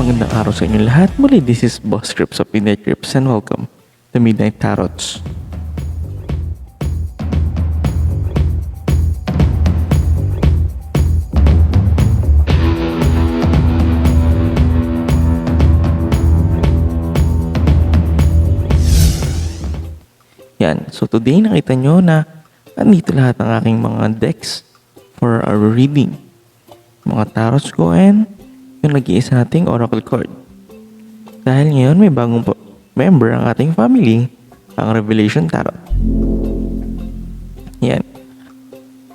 Magandang araw sa inyo lahat. Muli, this is Boss Crips of Midnight Crips and welcome to Midnight Tarots. Yan. So today nakita nyo na andito lahat ng aking mga decks for our reading. Mga tarots ko and yung nag-iisa nating oracle card. Dahil ngayon may bagong member ang ating family, ang Revelation Tarot. Yan.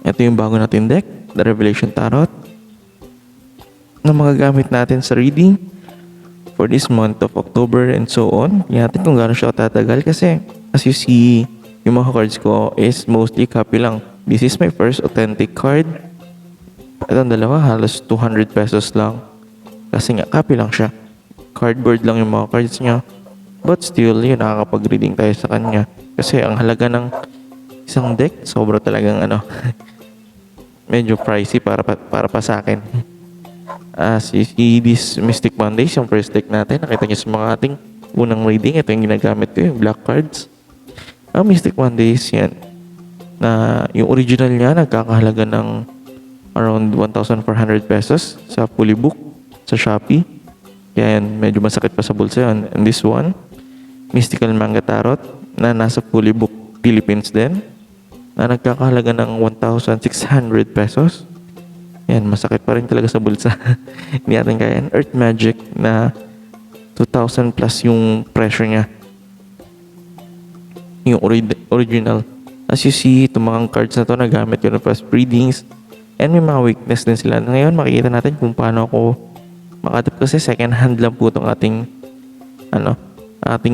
Ito yung bago natin deck, the Revelation Tarot, na magagamit natin sa reading for this month of October and so on. Tingnan natin kung gaano siya tatagal kasi as you see, yung mga cards ko is mostly copy lang. This is my first authentic card. Itong dalawa halos 200 pesos lang. Kasi nga, copy lang siya. Cardboard lang yung mga cards niya. But still, yun, nakakapag-reading tayo sa kanya. Kasi ang halaga ng isang deck, sobra talagang medyo pricey para pa sa akin. As you see, this Mystic Mondays, yung first deck natin, nakita niyo sa mga ating unang reading. Ito yung ginagamit ko, yung black cards. Ang Mystic Mondays, yan. Na yung original niya, nagkakahalaga ng around 1,400 pesos sa fully book sa Shopee. Kaya medyo masakit pa sa bulsa yun. And this one, Mystical Manga Tarot, na nasa fully book Philippines din, na nagkakahalaga ng 1,600 pesos. Yan, masakit pa rin talaga sa bulsa. Hindi natin kaya. And Earth Magic na 2,000 plus yung pressure niya. Yung original. As you see, itong mga cards na to nagamit ko na first readings. And may mga weakness din sila. Ngayon, makikita natin kung paano ako makatip kasi second hand lang po itong ating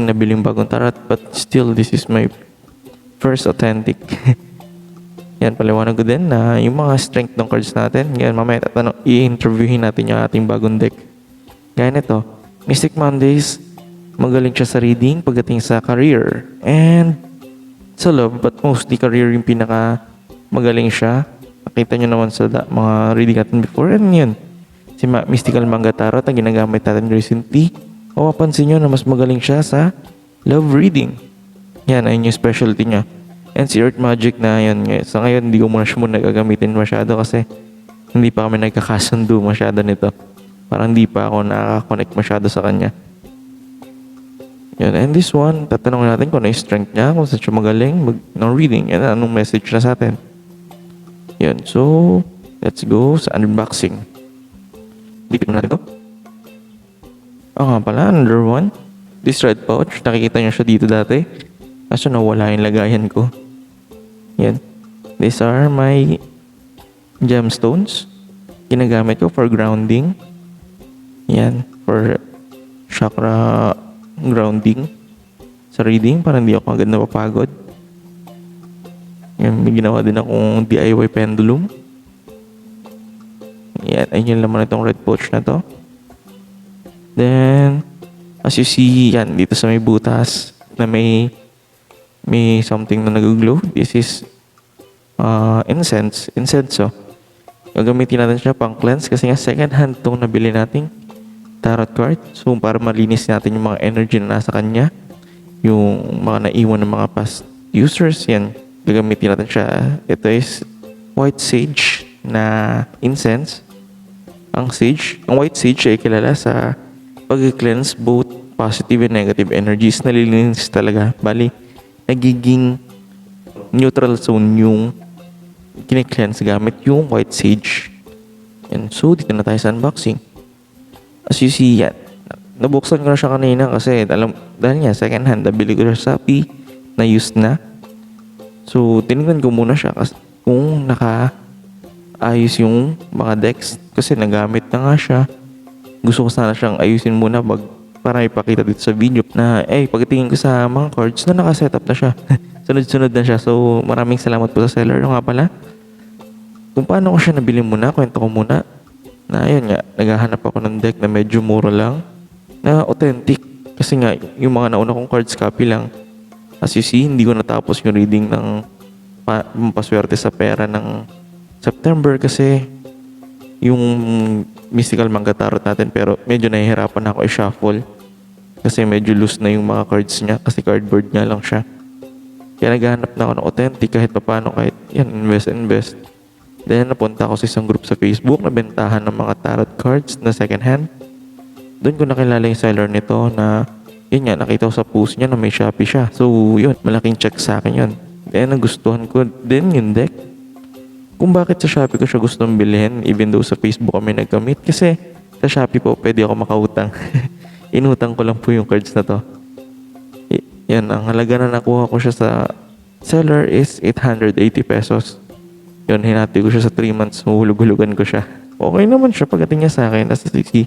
nabiling bagong tarot, but still this is my first authentic. Yan, paliwanag ko din na yung mga strength ng cards natin. Yan, mamaya i-interviewin natin yung ating bagong deck. Gaya nito, Mystic Mondays, magaling siya sa reading pagdating sa career and sa love, but mostly career yung pinaka magaling siya. Nakita nyo naman sa mga reading natin before, and yun, si Mystical Manga Tarot ang ginagamit natin recently. Mapapansin nyo na mas magaling siya sa love reading. Yan, ayun yung specialty niya. And si Earth Magic na yun. Sa ngayon, hindi ko muna gagamitin masyado kasi hindi pa kami nagkakasundo masyado nito. Parang hindi pa ako nakaka-connect masyado sa kanya. Yan, and this one, tatanungin natin kung ano yung strength niya, kung saan siya magaling ng reading, and anong message na sa atin. Yan, so, let's go sa unboxing. Dito natin ito. Nga pala, another one. This red pouch, nakikita nyo siya dito dati. Kaso nawala yung lagayan ko. Yan. These are my gemstones. Ginagamit ko for grounding. Yan. For chakra grounding. Sa reading, para hindi ako agad napapagod. Yan. May ginawa din akong DIY pendulum. Yan, ayun yung laman itong red pouch na to. Then, as you see, yan, dito sa may butas na may something na nag-glow. This is incense. Gagamitin natin siya pang cleanse kasi nga second hand itong nabili nating tarot card. So, para malinis natin yung mga energy na nasa kanya, yung mga naiwan ng mga past users, yan, gagamitin natin siya. Ito is white sage na incense. Ang white sage ay kilala sa pag-cleanse both positive and negative energies. Nalilinis talaga. Bali, nagiging neutral zone yung kine-cleanse gamit yung white sage. And so, dito na tayo sa unboxing. As you see, yan. Nabuksan ko na siya kanina kasi dahil nga, second hand, nabili ko siya sa Shopee na used na. So, tinignan ko muna siya kasi kung ayos yung mga decks kasi nagamit na nga siya. Gusto ko sana siyang ayusin muna para ipakita dito sa video na pagtingin ko sa mga cards na nakasetup na siya. Sunod-sunod na siya. So maraming salamat po sa seller. Nga pala, kung paano ko siya nabili muna, kwento ko muna na ayun nga, naghahanap ako ng deck na medyo mura lang na authentic. Kasi nga, yung mga nauna kong cards copy lang. As you see, hindi ko natapos yung reading ng paswerte sa pera ng September kasi yung mystical manga tarot natin, pero medyo nahihirapan ako i-shuffle kasi medyo loose na yung mga cards niya kasi cardboard nga lang siya. Kaya naghahanap na ako ng authentic kahit papaano, kahit yan, invest. Then napunta ako sa isang group sa Facebook na bentahan ng mga tarot cards na second hand. Doon ko nakilala yung seller nito na yun nga, nakita ko sa post niya na may Shopee siya. So yun, malaking check sa akin yun. Then nagustuhan ko din yung deck. Kung bakit sa Shopee ko siya gustong bilhin, even though sa Facebook kami nag-commit, kasi sa Shopee po pwede ako makautang. Inutang ko lang po yung cards na to. Yan, ang halaga na nakuha ko siya sa seller is 880 pesos. Yun, hinati ko siya sa 3 months, huhulog-hulugan ko siya. Okay naman siya pagdating niya sa akin, as 60.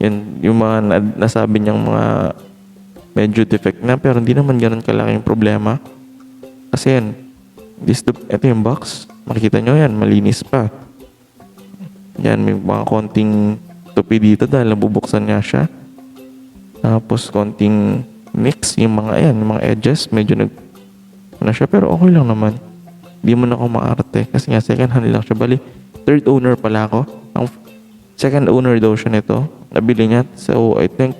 Yan, yung mga nasabi niyang mga medyo defect na, pero hindi naman ganun kalaki yung problema. Kasi yan, ito yung box. Makikita nyo yan, malinis pa. Yan, may mga konting tupi dito dahil nabubuksan niya siya. Tapos konting mix, yung mga yung mga edges, medyo siya, pero okay lang naman. Hindi mo na ako maarte kasi nga second hand lang siya. Bali, third owner pala ako. Ang second owner daw siya nito. Nabili niya. So, I think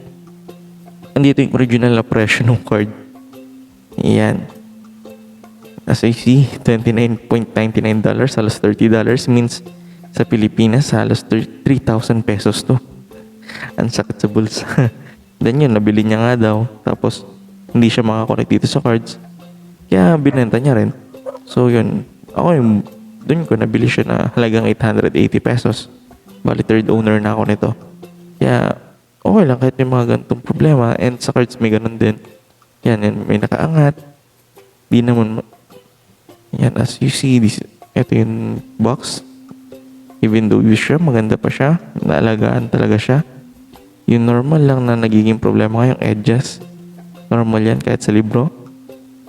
andito yung original na presyo ng card. Yan. As I see, $29.99, halos $30 means sa Pilipinas, halos 3,000 pesos to. Ang sakit sa bulsa. Then yun, nabili niya nga daw. Tapos, hindi siya makakonect dito sa cards. Kaya binenta niya rin. So yun, ako yung doon ko nabili siya na halagang 880 pesos. Bali third owner na ako nito. Kaya okay lang kahit may mga ganitong problema. And sa cards may ganun din. Yan, may nakaangat. Di naman yan, as you see, ito yung box. Even though used siya, maganda pa siya. Naalagaan talaga siya. Yung normal lang na nagiging problema yung edges. Normal yan kahit sa libro.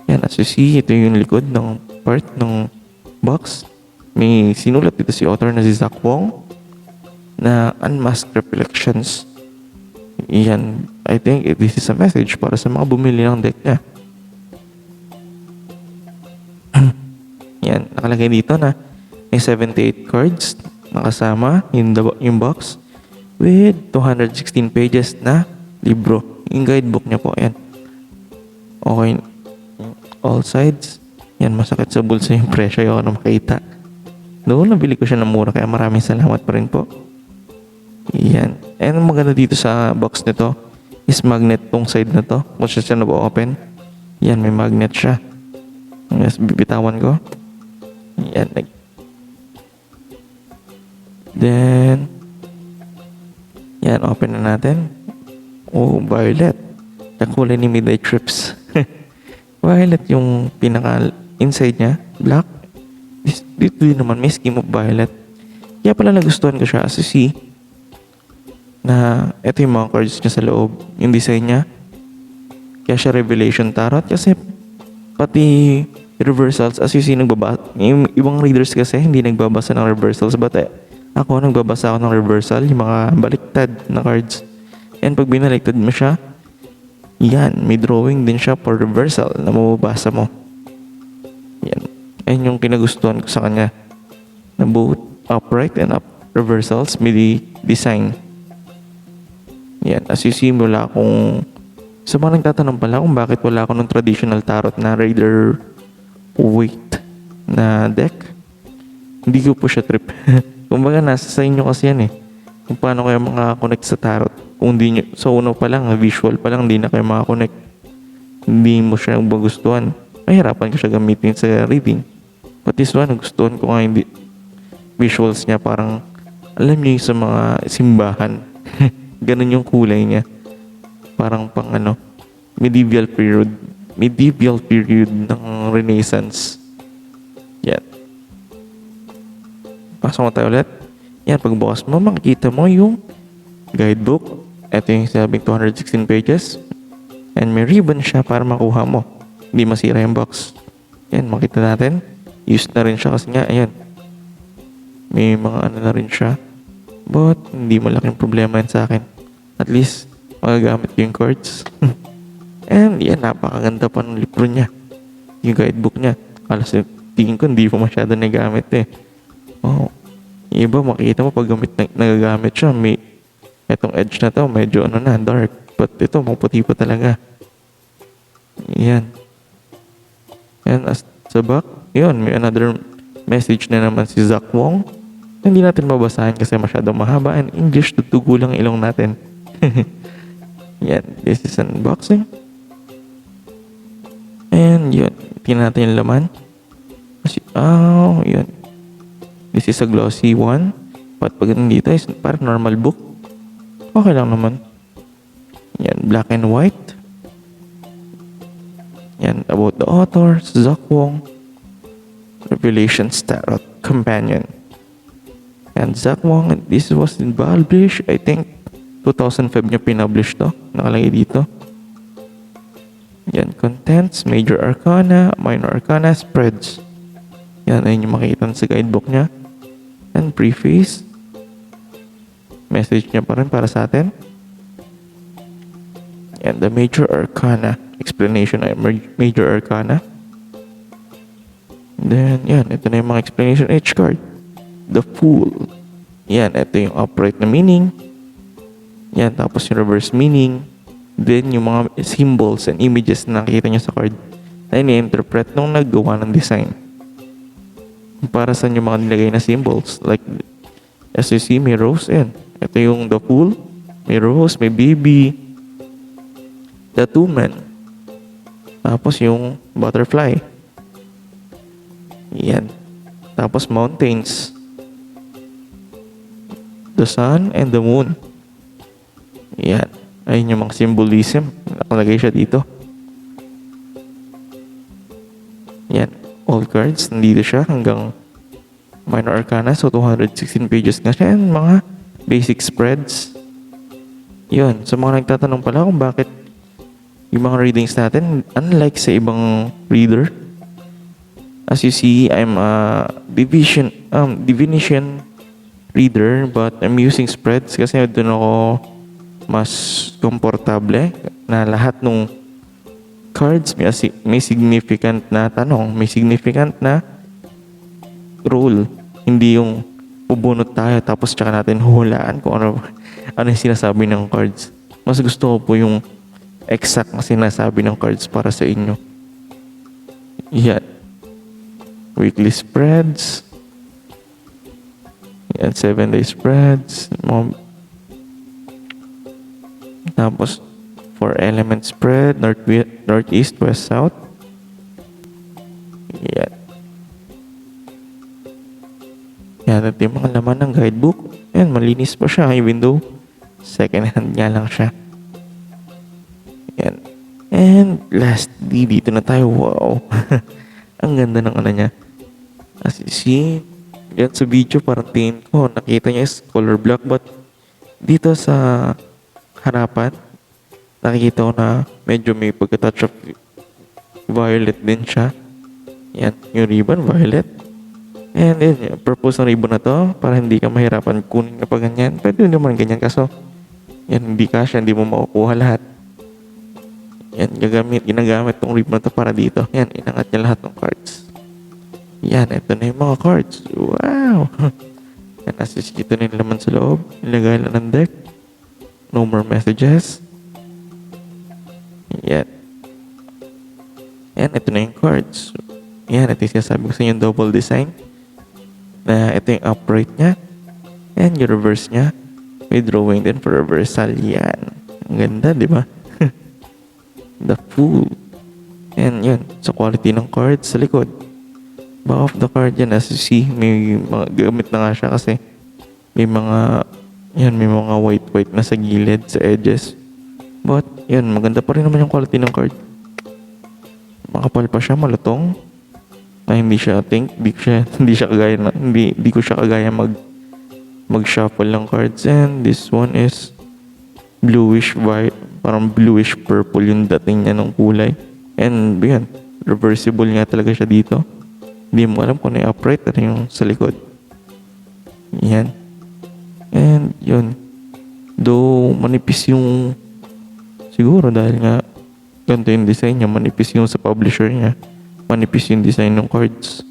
Yan, as you see, ito yung likod ng part ng box. May sinulat dito si author na si Zach Wong na Unmasked Reflections. Yan, I think this is a message para sa mga bumili ng deck niya. Yan, nakalagay dito na may 78 cards nakasama yung box with 216 pages na libro. Yung guidebook niya po, yan. Okay, all sides. Yan, masakit sa bulsa yung presyo. Ayoko na makita. Noon, nabili ko siya ng mura kaya maraming salamat pa rin po. Yan. And maganda dito sa box nito is magnet tong side na to. Kung siya na-open. Yan, may magnet siya. Yes, bibitawan ko. Yan. Then, yan, open na natin. Oh, violet. Kulay ni Midnight Trips. Violet yung pinaka inside niya, black. Dito din naman may scheme of violet. Kaya pala nagustuhan ko siya as you see na ito yung mga cards niya sa loob, yung design niya. Kaya siya Revelation Tarot kasi pati reversals as you see yung ibang readers kasi hindi nagbabasa ng reversals, but ako nagbabasa ako ng reversal, yung mga baliktad na cards. And pag binaliktad mo siya, yan, may drawing din siya for reversal na mababasa mo. Yan. Ayun yung kinagustuhan ko sa kanya. Na both upright and up reversals may design. Yan. As you see, wala akong... Sa mga nagtatanong pala kung bakit wala ako ng traditional tarot na Rider Waite na deck. Hindi ko po siya trip. Kumbaga, nasa sa inyo kasi yan eh. Kung paano kayo makakonect sa tarot. Kung hindi nyo, sa uno pa lang, visual pa lang, hindi na kayo makakonect. Hindi mo siya magustuhan. Mahirapan ko siya gamitin sa reading. But this one, nagustuhan ko nga hindi. Visuals niya parang, alam niyo yung sa mga simbahan. Ganun yung kulay niya. Parang pang medieval period ng Renaissance. Yan. Pasok mo tayo ulit. Yan, pagbukas mo, makikita mo yung guidebook. Ito yung sabing 216 pages. And may ribbon siya para makuha mo. Hindi masira yung box. Yan, makita natin. Used na rin siya kasi nga, ayan. May mga na rin siya. But, hindi malaking problema yan sa akin. At least, magagamit ko yung cards. And, yan, napakaganda pa ng libro niya. Yung guidebook niya. Alas, tingin ko, hindi po masyado nagamit eh. Oh. Yung iba makikita mo pag nagagamit siya, may etong edge na to medyo ano na, dark. But ito, maputi pa talaga. Yan. And as sa back, yun, may another message na naman si Zach Wong. Hindi natin mabasahin kasi masyadong mahaba and English, tutugulang ilong natin. Yan, this is unboxing. And yun, tingnan natin yung laman. Kasi, yun. This is a glossy one. But pag nandito is parang normal book. Okay lang naman. Yan, black and white. Yan, about the author, Zach Wong. Revelations Tarot Companion. And Zach Wong, this was published, I think, 2005 niya pinublish to. Nakalagay dito. Yan, contents, major arcana, minor arcana, spreads. Yan, ayun yung makikita sa guidebook niya. And preface. Message niya pa rin para sa atin. And the major arcana. Explanation ay major arcana. Then, yan, ito na yung mga explanation. Each card. The Fool. Yan, ito yung upright na meaning. Yan, tapos yung reverse meaning. Then, yung mga symbols and images na nakikita nyo sa card na ini-interpret nung naggawa ng design. Para sa yung mga nilagay na symbols. Like, as you see, may rose. Yan. Ito yung The Fool. May rose, may baby. The Two Men. Tapos yung butterfly. Yan. Tapos mountains. The sun and the moon. Yan. Ayun yung mga symbolism. Nakalagay siya dito. Yan. All cards. Nandito siya hanggang minor arcana. So, 216 pages na siya. And mga basic spreads. Yun. So, mga nagtatanong pala kung bakit yung mga readings natin, unlike sa ibang reader, as you see, I'm a divination reader, but I'm using spreads kasi doon ako mas komportable na lahat ng cards may significant na tanong, may significant na rule. Hindi yung bubunot tayo tapos tsaka natin huhulaan kung ano yung sinasabi ng cards. Mas gusto ko po yung exact na sinasabi ng cards para sa inyo. Yan. Weekly spreads. Yan, 7-day spreads. Tapos, 4-element spread. Northeast, west, south. Yan. Yan, ito yung mga laman ng guidebook. Yan, malinis pa siya. Even though, second hand nga lang siya. Yan. And, lastly, dito na tayo. Wow. Ang ganda ng ano niya. As you see, yan sa video parang tingin ko, nakita niya is color block, but dito sa harapan, nakikita ko na medyo may pagka-touch of violet din siya. Yan, yung ribbon, violet. And then, yung purpose ng ribbon na to, para hindi ka mahirapan kunin kapag ganyan. Pwede naman ganyan, kaso yan, hindi kasya, hindi mo makukuha lahat. Yan, ginagamit tong ribbon na to para dito. Yan, inangat niya lahat ng cards. Yan, ito na yung mga cards. Wow! Yan, as is, ito na yung laman sa loob. Ilagay lang ng deck. No more messages. Yan. Yan, ito na yung cards. Yan, ito yung sinasabi ko sa inyo yung double design. Na ito yung upright niya. And yung reverse niya. May drawing din for reversal. Yan. Ang ganda, di ba? The Fool. And yun, sa quality ng cards sa likod. Back of the card yan, as you see, may mga gamit na nga siya kasi may mga white na sa gilid, sa edges. But, yun, maganda pa rin naman yung quality ng card. Makapal pa siya, malutong. Na hindi siya hindi ko siya kagaya mag-shuffle ng cards. And this one is bluish white, parang bluish purple yung dating niya ng kulay. And, yun, reversible nga talaga siya dito. Hindi mo alam kung ano yung upright at yung sa likod. Yan. And yun. Though manipis yung siguro dahil nga ganito yung design niya, manipis yung sa publisher niya. Manipis yung design ng cards.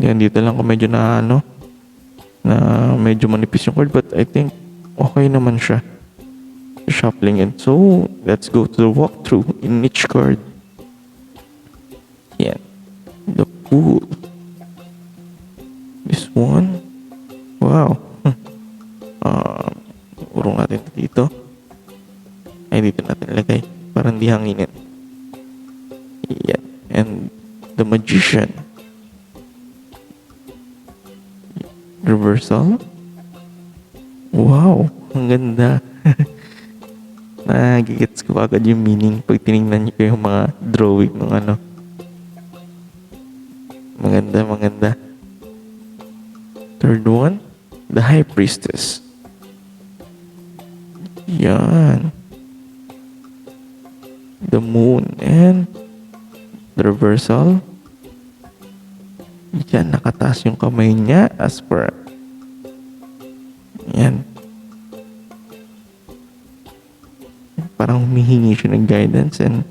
Yan, dito lang kung medyo na na medyo manipis yung card, but I think okay naman siya. Shuffling it. So, let's go to the walkthrough in each card. Yan. The Fool. This one. Wow. Urong natin dito. Ay, dito natin ilagay. Para hindi hanginin. Yan. And the Magician. Reversal. Wow. Ang ganda. Nagigets ko agad yung meaning pag tinignan niyo yung mga drawing ng maganda. Third one, the High Priestess. Yan. The Moon and the Reversal. Yan, nakataas yung kamay niya as per. Yan. Parang humihingi siya ng guidance and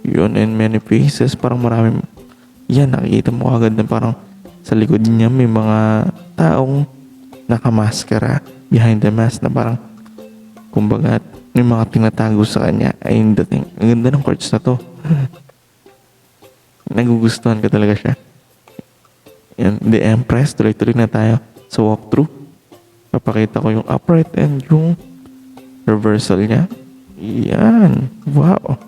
yun, in many faces, parang maraming yan, nakikita mo agad na parang sa likod niya may mga taong nakamaskara behind the mask na parang kumbaga may mga tinatago sa kanya. Ayun dating, ang ganda ng cards na to. Nagugustuhan ka talaga siya. Yan, the Empress. Tuloy-tuloy na tayo sa walkthrough. Papakita ko yung upright and yung reversal niya. Yan. Wow.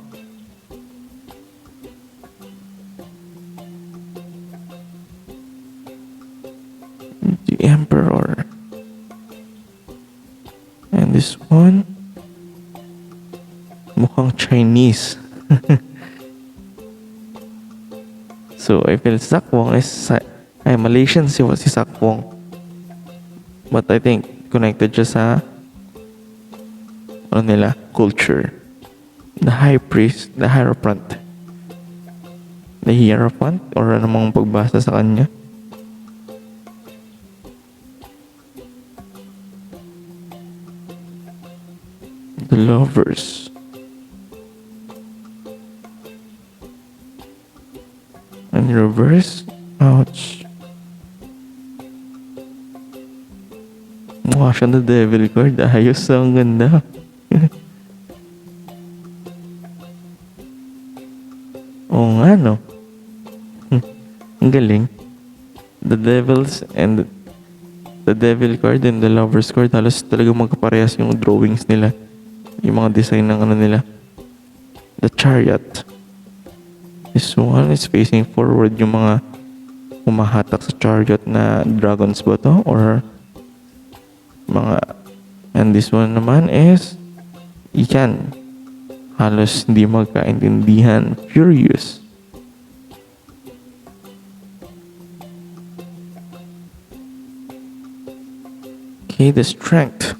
The Emperor. And this one, mukhang Chinese. So, I feel Sakwong is Malaysian si Sakwong. But I think connected siya sa culture. The High Priest, the Hierophant. The Hierophant or anumang pagbasa sa kanya. The Lovers. And reverse. Ouch. Mukha siya na devil card. Ayos, ang ganda. Oo nga, no? Ang galing. The Devils and the Devil card and the Lovers card, halos talaga magkaparehas yung drawings nila. Yung mga design ng nila. The Chariot. This one is facing forward, yung mga humahatak sa chariot na dragons ba to? Or mga, and this one naman is yan, halos hindi magkaintindihan, Furious. Okay, the Strength.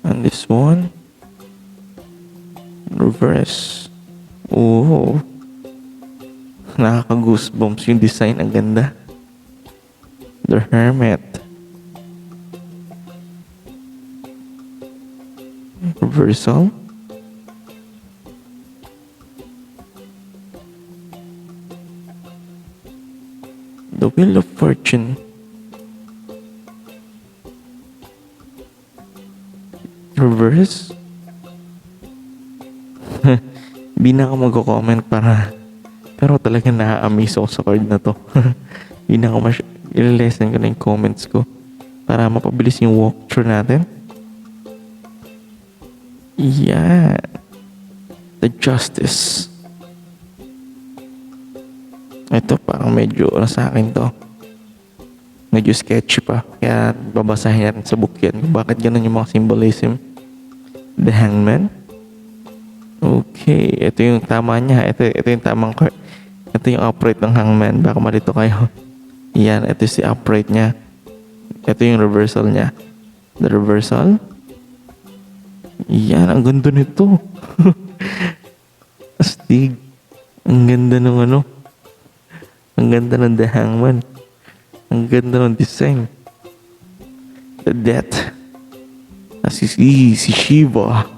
And this one, Reverse. Oh, nakaka-goosebumps yung design, ang ganda. The Hermit. Reversal. The Wheel of Fortune. Reverse. Di na ako mag-comment pero talagang na-amaze ako sa card na to. Di na ako i-lesson ko na yung comments ko para mapabilis yung walkthrough natin. Yeah. The Justice. Ito parang medyo sa akin to. Medyo sketchy pa. Kaya babasahin natin sa book yan. Bakit ganun yung mga symbolism. The Hangman. Okay. Ito yung tama niya. Ito yung tamang card. Ito yung upright ng Hangman. Baka malito kayo. Yan. Ito si upright niya. Ito yung reversal niya. The reversal. Yan, ang ganda nito. Astig. Ang ganda ng Ang ganda ng The Hangman. Ang ganda ng design. The Death. Si Shiva.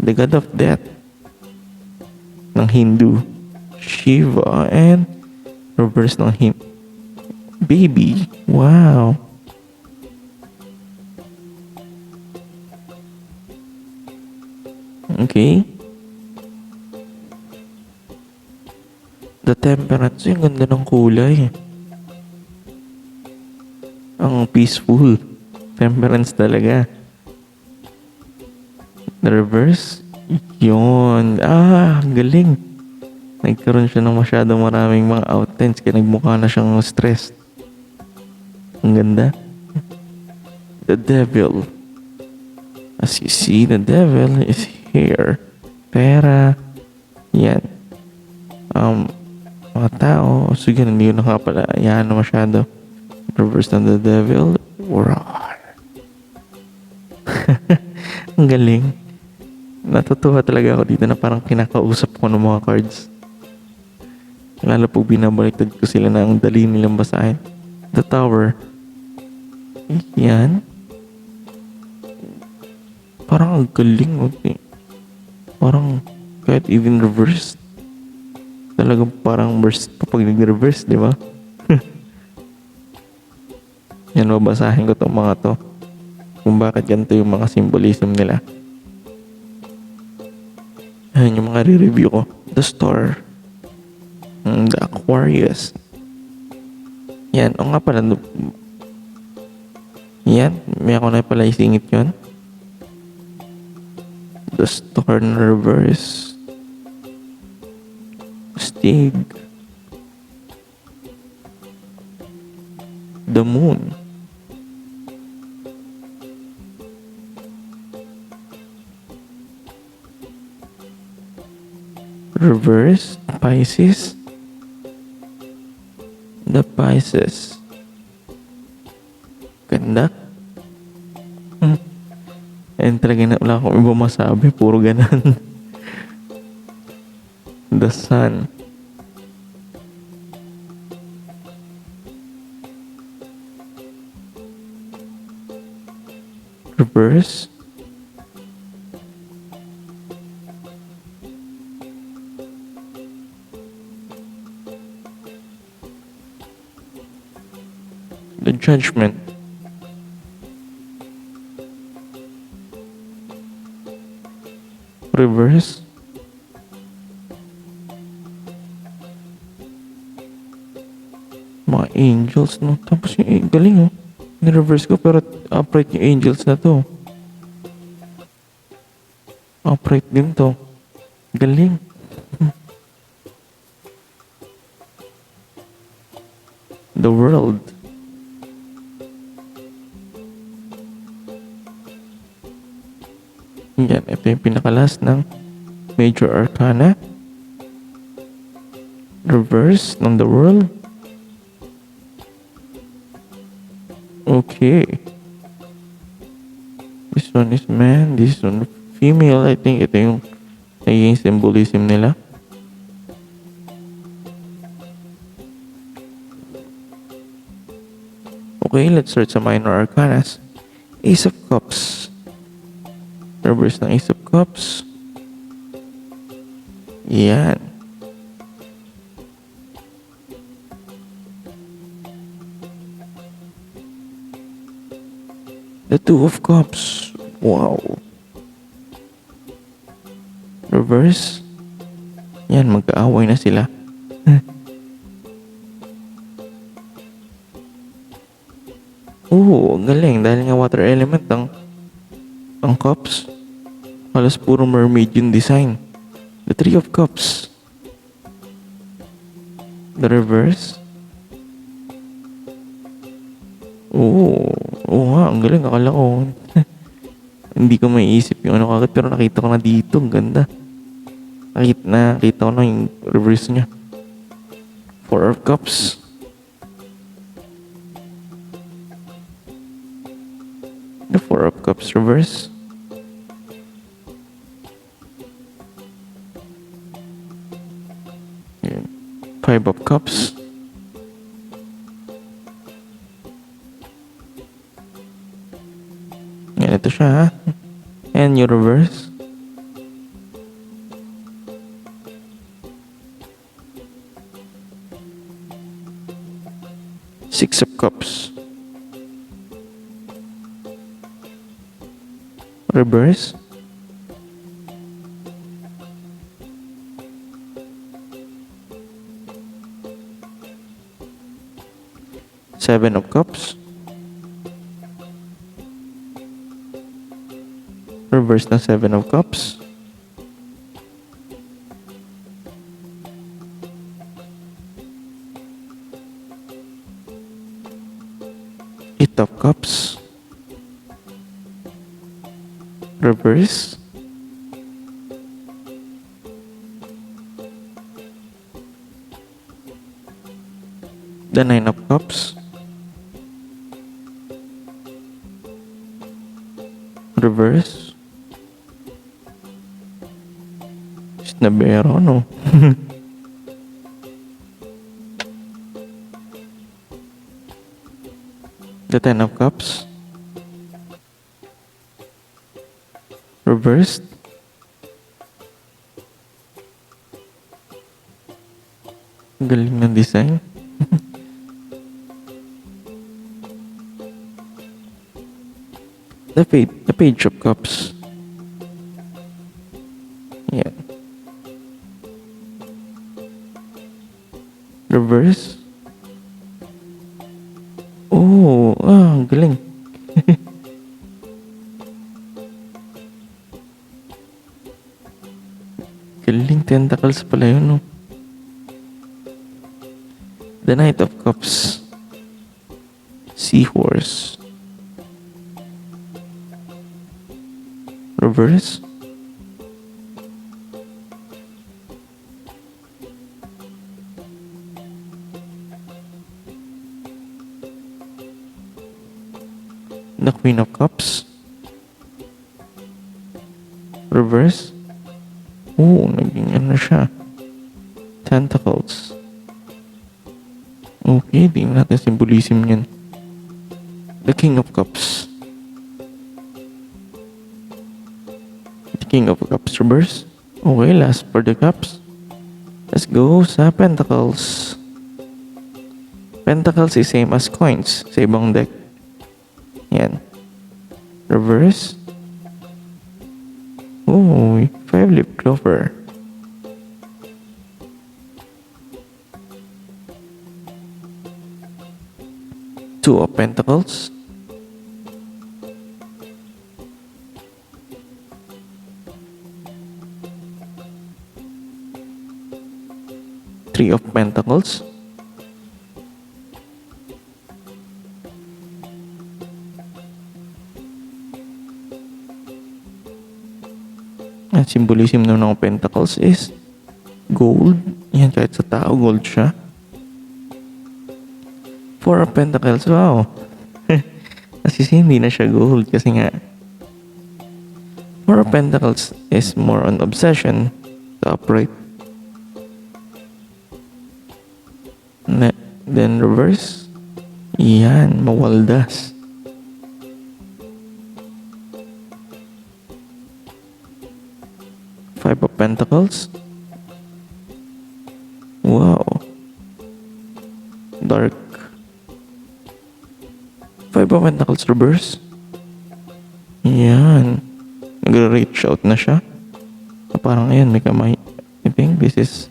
The God of Death. Ng Hindu. Shiva, and reverse ng him. Baby. Wow. Okay. The Temperance. Yung ganda ng kulay. Ang peaceful. Temperance talaga. The reverse. Yun. Galing. Nagkaroon siya ng masyadong maraming mga outlines kaya nagmukha na siyang stressed. Ang ganda. The Devil. As you see, the Devil is here. Pera. Yan. Mga tao. Sige, hindi yun nakapala. Yan na masyado. Reverse ng the Devil. Roar. Ang galing. Natutuwa talaga ako dito na parang kinakausap ko ng mga cards. Lalo po binabaliktad ko sila na ang dali nilang basahin. The Tower. Yan. Parang ang galing. Okay. Parang kahit even reverse. Talagang parang burst pa pag nag-reverse, di ba? Yan, babasahin ko itong mga to. Kung bakit ganito yung mga symbolism nila. Yan yung mga re-review ko. The Star. The Aquarius. Yan. O nga pala. Yan. May ako na pala isingit yun. The Star na reverse. Stig. The Moon. Reverse. Pisces. The Pisces. Ganda. And talaga na wala akong iba masabi. Puro ganan. The Sun. Reverse. The Judgment. Reverse. Mga angels, no? Tapos yung galing, oh. Ni-reverse ko pero upright yung angels na to. Upright din to. Galing. The World. Yan, ito yung pinakalas ng Major Arcana. Reverse ng The World. Okay. This one is man, this one female. I think ito yung naging symbolism nila. Okay, let's start sa minor arcanas. Ace of Cups. Reverse ng Ace of Cups. Yan. The Two of Cups. Wow. Reverse. Yan, magkaaway na sila. Ang galing. Dahil nga water element ang cups. Halos puro mermaid yung design. The Three of Cups. The reverse. Oo nga, ang galing. Akala ko. Hindi ko maiisip yung ano kagad. Pero nakita ko na dito. Ang ganda. Nakita ko na yung reverse niya. Four of Cups. The Four of Cups reverse. Five of Cups. Yan, ito siya, ha? And your reverse. Cups. Reverse. Seven of Cups. Reverse na Seven of Cups. Eight of Cups. Reverse. The Nine of Cups. Reverse. Snabero, no? The Ten of Cups. Reversed. Galing ng design. The Page of Cups. Yeah. Reverse. Oh, galing. Galing, tentacles pala yun, no? The Knight of Cups. Seahorse. Reverse. The Queen of Cups. Reverse. Oh, naging ano siya. Tentacles. Okay, tingnan natin symbolism niyan. The King of Cups. The King of Cups reverse. Okay, last for the cups. Let's go sa Pentacles. Pentacles is same as coins sa ibang deck. Yan. Reverse. Oh, 5-leaf clover. Two of Pentacles. Three of Pentacles. At symbolism ng mga Pentacles is gold. Yan, kahit sa tao, gold siya. Four of Pentacles, wow. Kasi hindi na siya gold kasi nga Four of Pentacles is more on obsession, the upright. Then reverse. Yan, mawaldas. Five of Pentacles. Wow. Dark. Five of Pentacles reverse. Yan. Nag-reach out na siya. Parang ayan, may kamay. I think this is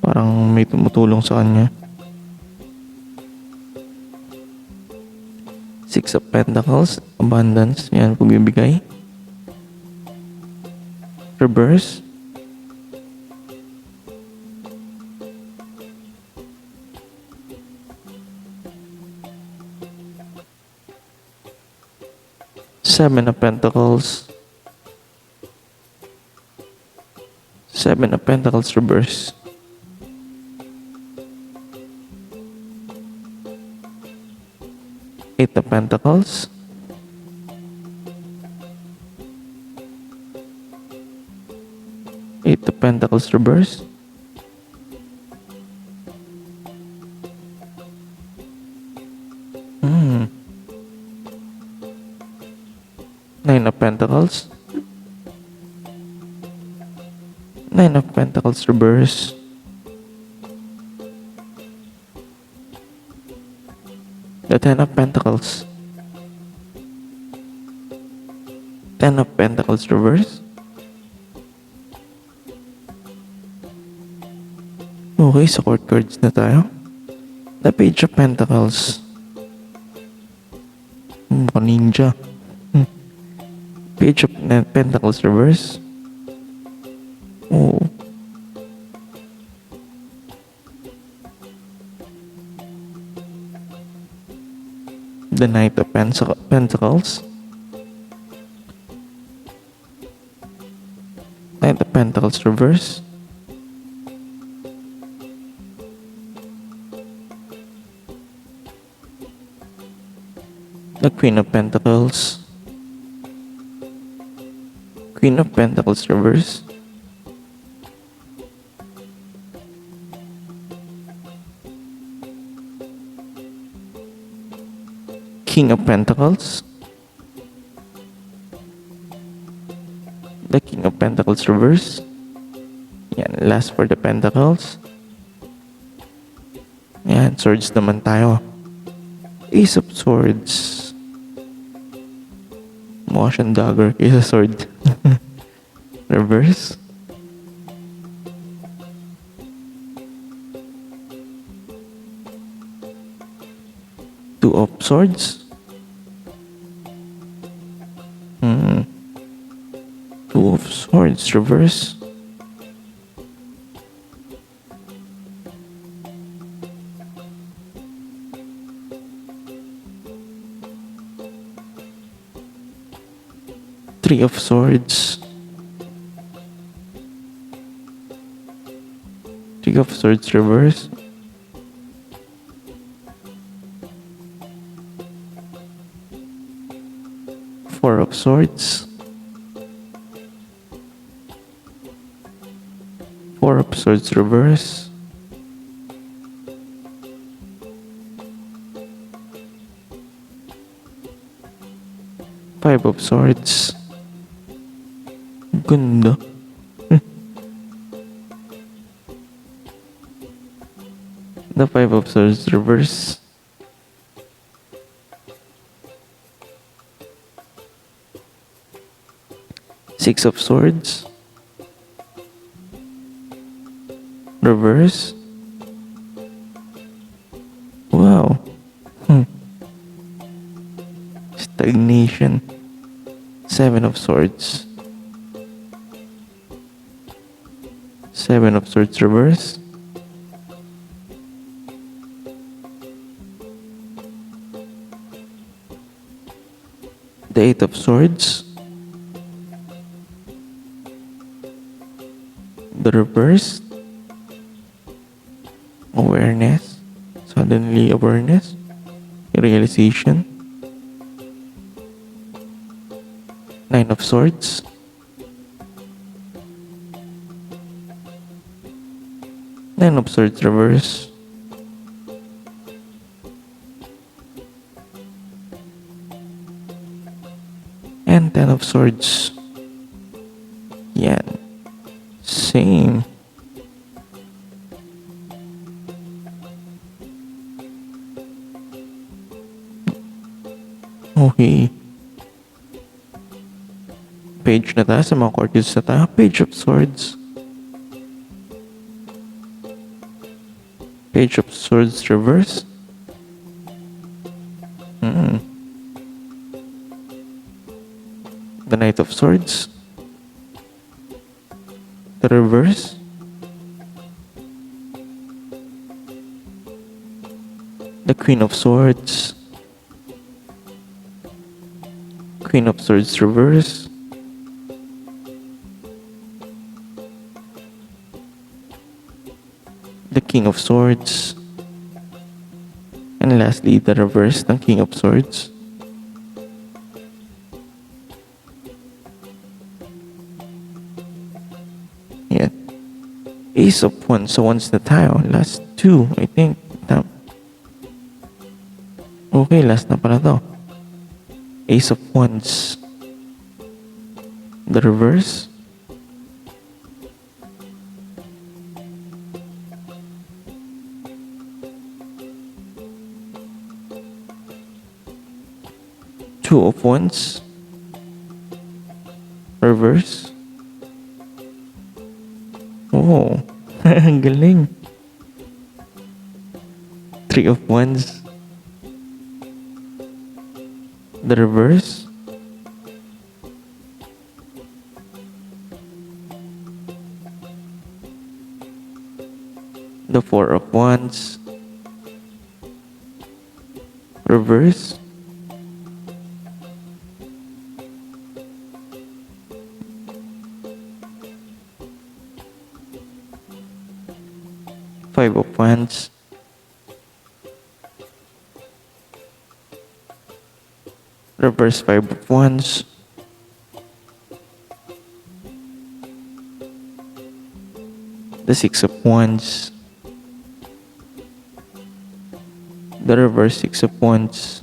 parang may tumutulong sa kanya. Six of Pentacles. Abundance. Yan, pagbibigay. Reverse. Seven of Pentacles. Seven of Pentacles reverse. Eight of Pentacles. Eight of Pentacles reverse. Nine of Pentacles. Nine of Pentacles reverse. The The Ten of Pentacles. Ten of Pentacles reverse. Okay, sa court cards na tayo. The Page of Pentacles. Mukha ninja. Page of Pentacles reverse. Oh. The Knight of Pentacles. Knight of Pentacles reverse. The Queen of Pentacles. Queen of Pentacles reverse. King of Pentacles. The King of Pentacles reverse. Yan, last for the Pentacles. Yan, swords naman tayo. Ace of Swords. Mukha siyang dagger kaysa sword. Reverse. Two of Swords. Two of Swords reverse. Three of Swords. Three of Swords reverse. Four of Swords. Four of Swords reverse. Five of Swords. Ganda. The Five of Swords reverse. Six of Swords. Reverse. Wow. Stagnation. Seven of Swords. Seven of Swords reverse. The Eight of Swords. The reverse. Awareness. Suddenly awareness. Realization. Nine of Swords. Nine of Swords reverse. And Ten of Swords. Yan. Same. Okay. Page na tayo sa mga cards na tayo. Page of Swords. Page of Swords reverse. The Knight of Swords. The reverse. The Queen of Swords. Queen of Swords reverse. The King of Swords. And lastly, the reverse ng King of Swords. Yan. Ace of Wands. So Wands na tayo. Last two, I think. Okay, last na pala to. Ace of Wands. The reverse. Two of Wands. Reverse. Oh, ang galing. Three of Wands. The reverse. The Four of Wands. Reverse. Five of Wands. Reverse Five of Wands. The Six of Wands. The reverse Six of Wands.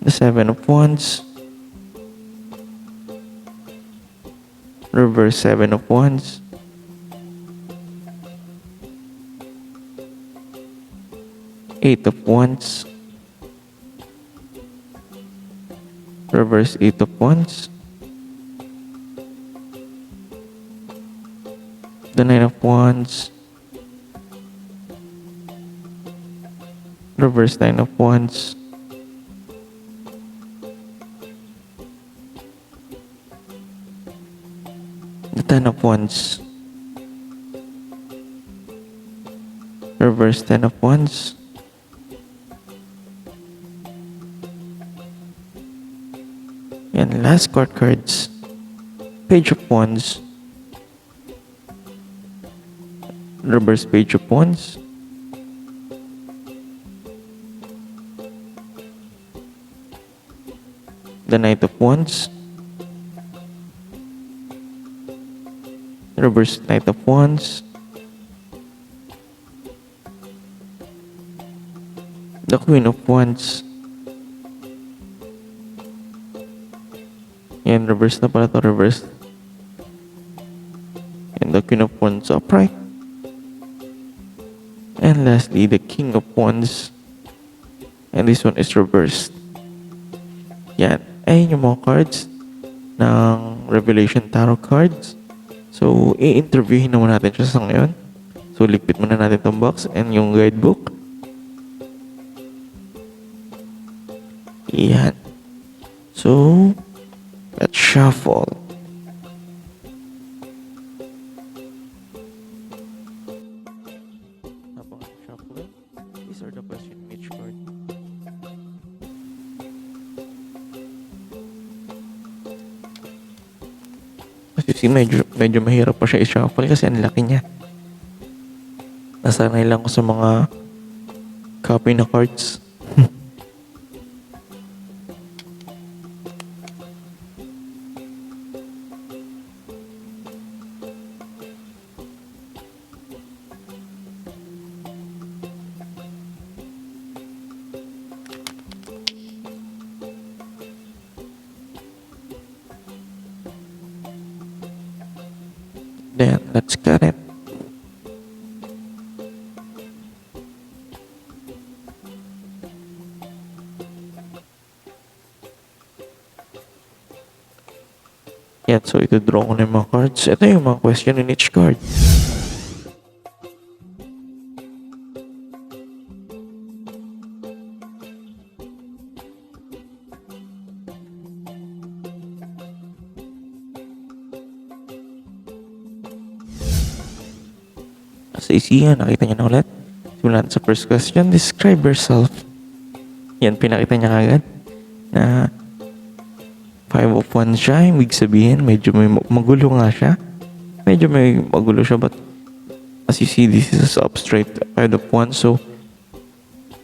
The Seven of Wands. Reverse Seven of Wands. Eight of Wands. Reverse Eight of Wands. The Nine of Wands. Reverse Nine of Wands. The Ten of Wands. Reverse Ten of Wands. And last cards. Page of Wands. Reverse Page of Wands. The Knight of Wands. Reverse Knight of Wands. The Queen of Wands. Yan, reverse na pala to, reverse. And the Queen of Wands upright. And lastly, the King of Wands. And this one is reversed. Yan. Ayun yung mga cards ng Revelation Tarot cards. So, i-interviewin naman natin siya sa ngayon. So, ligpit muna natin itong box and yung guidebook. Yan. So, let's shuffle. Habang shuffle, these are the questions in each card. Kasi medyo mahirap pa siya i-shuffle kasi ang laki niya. Nasanay lang ko sa mga copy na cards. Then, let's cut it. Yan, so ito-draw ko na yung mga cards. Ito yung mga question in each card. Sa isihan, nakita niyo na ulit. Simulan sa first question, describe yourself. Yan, pinakita niya kagad na Five of Wands siya. Ibig sabihin, medyo may magulo nga siya. Medyo may magulo siya, but as you see, this is a substrate Five of Wands. So,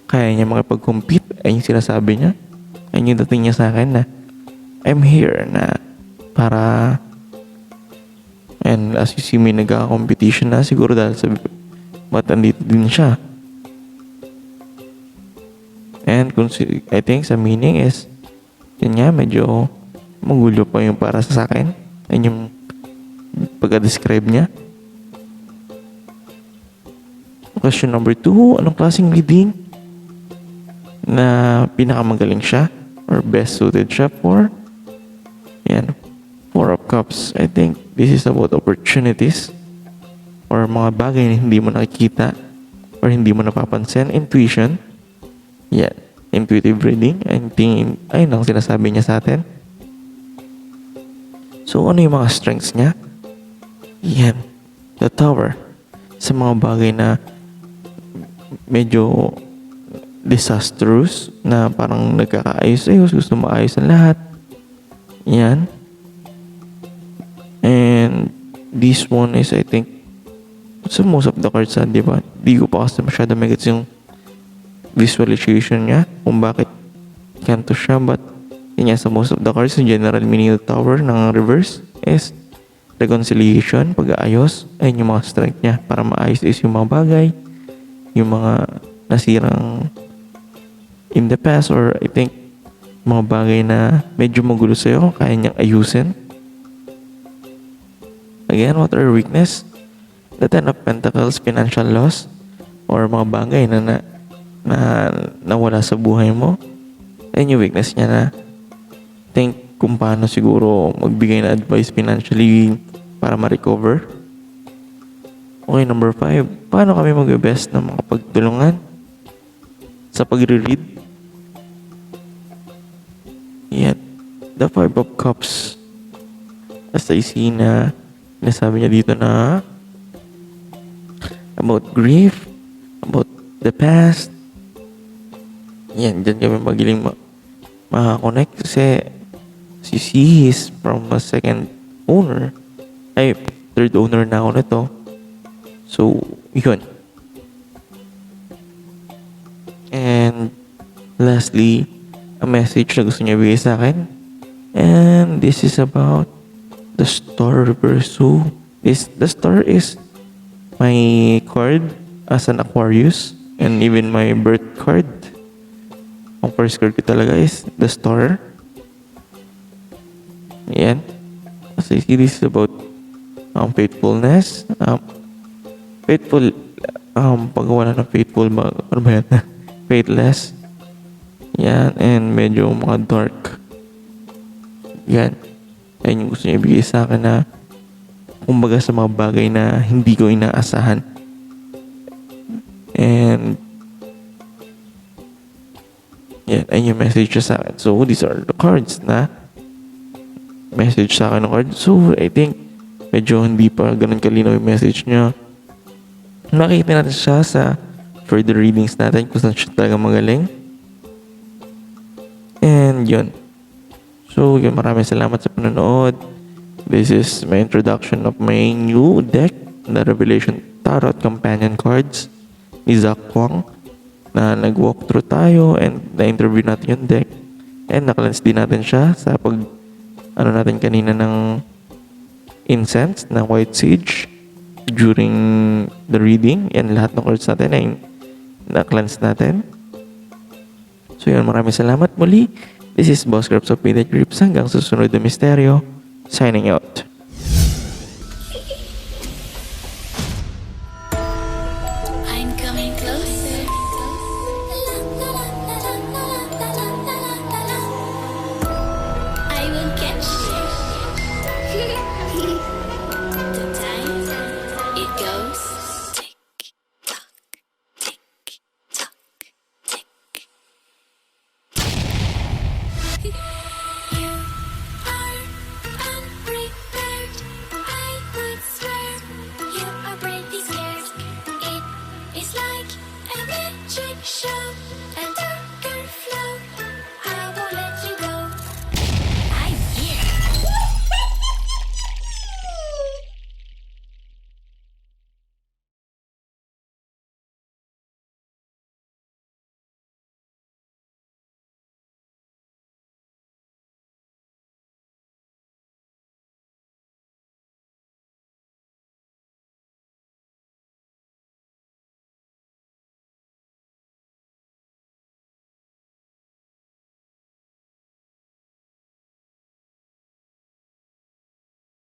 kaya niya makipag-compete. Ayun yung sinasabi niya. Ayun yung dating niya sa akin na I'm here na para, and as you see, may nagka-competition na siguro dahil sa ba't andito din siya. And I think sa meaning is yun nga, medyo magulo pa yung para sa akin. Ayun yung pagka-describe niya. Question number 2, anong klaseng reading na pinakamagaling siya or best suited siya for? Yan. Four of Cups. I think this is about opportunities or mga bagay na hindi mo nakikita or hindi mo napapansin. Intuition. Yan. Intuitive reading. I think, ayun ang sinasabi niya sa atin. So, ano yung mga strengths niya? Yan. The Tower. Sa mga bagay na medyo disastrous, na parang nagkakaayos-ayos, gusto maayos ang lahat. Yan. And this one is, I think, so most of the cards, di ba? Di ko pa kasi masyado magets yung visualization niya kung bakit kanto siya, but yun sa most of the cards, yung general meaning of the Tower ng reverse is reconciliation, pag-aayos. Ayun yung mga strength niya para maayos is yung mga bagay, yung mga nasirang in the past, or I think mga bagay na medyo magulo sa'yo, kaya niyang ayusin. Again, what are weakness? The Ten of Pentacles, financial loss, or mga bagay na nawala sa buhay mo. Ayun yung weakness niya, na think kung paano siguro magbigay na advice financially para ma-recover. Okay, number 5. Paano kami mag-best na makapagtulungan sa pagre-read? Yan. The Five of Cups. As I see na nasabi niya dito na about grief, about the past. Yan, dyan kami magiling makakonect kasi si is from a second owner. Ay, third owner na ako nito. So, yun. And lastly, a message na gusto niya bigay sa akin. And this is about the Star reverse. So, the Star is my card as an Aquarius, and even my birth card. Ang first card ko talaga is the Star. Yan. Kasi this is about faithfulness. Faithful, paggawa na ng faithful, ano ba yan? Faithless. Yan, and medyo mga dark. Yan. Yan yung gusto niya ibigay sa akin, na kumbaga sa mga bagay na hindi ko inaasahan. And yan, ayun yung message niya sa akin. So, these are the cards na message sa akin ng card. So, I think medyo hindi pa ganun kalinaw yung message niya. Makikita natin siya sa further readings natin kung saan siya talaga magaling. And yun. So, yun, maraming salamat sa panonood. This is my introduction of my new deck, the Revelation Tarot Companion Cards ni Zach Wang, na nag-walkthrough tayo and na-interview natin yung deck. And na-cleanse din natin siya sa natin kanina ng incense na white sage during the reading. Yan, lahat ng cards natin ay na-cleanse natin. So yun, maraming salamat muli. This is Boss Grips of Payday Grips. Hanggang susunod na misteryo. Signing out. I'm coming closer. I will catch you. The time it goes. Tick tock, tick tock, tick. You are unprepared. I would swear you are pretty scared. It is like a magic show.